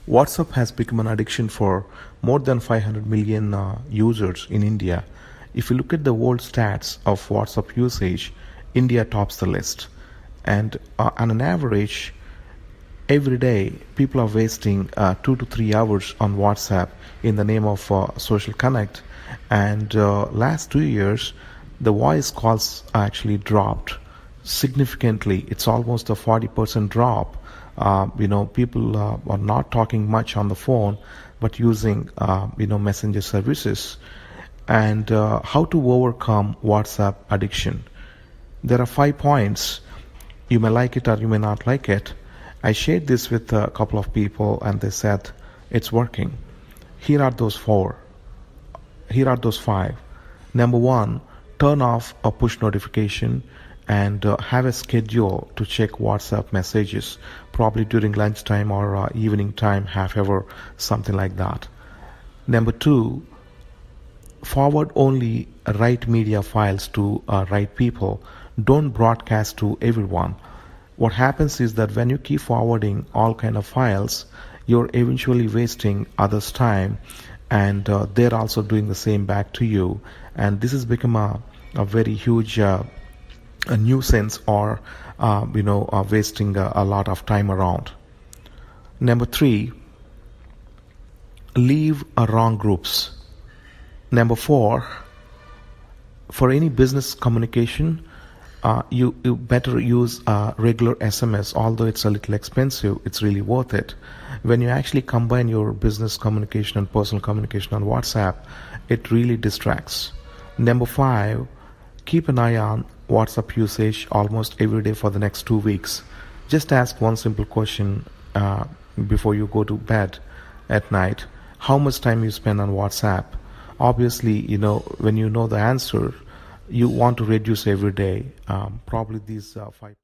WhatsApp has become an addiction for more than 500 million users in India. If you look at the world stats of WhatsApp usage, India tops the list. And on an average, every day people are wasting 2 to 3 hours on WhatsApp in the name of social connect. And last 2 years, the voice calls actually dropped significantly. It's almost a 40% drop. People are not talking much on the phone, but using messenger services. And how to overcome WhatsApp addiction? There are 5 points. You may like it or you may not like it. I shared this with a couple of people, and they said it's working. Here are those four. Here are those five. Number one, turn off a push notification and have a schedule to check WhatsApp messages, probably during lunchtime or evening time, half hour, something like that. Number two, forward only right media files to right people. Don't broadcast to everyone. What happens is that when you keep forwarding all kind of files, you're eventually wasting others' time, and they're also doing the same back to you. And this has become a very huge a nuisance, or wasting a lot of time around. Number three, leave wrong groups. Number four, for any business communication, you better use regular SMS. Although it's a little expensive, it's really worth it. When you actually combine your business communication and personal communication on WhatsApp, it really distracts. Number five, keep an eye on WhatsApp usage almost every day for the next 2 weeks. Just ask one simple question before you go to bed at night. How much time you spend on WhatsApp? Obviously, when you know the answer, you want to reduce every day. Probably these 5.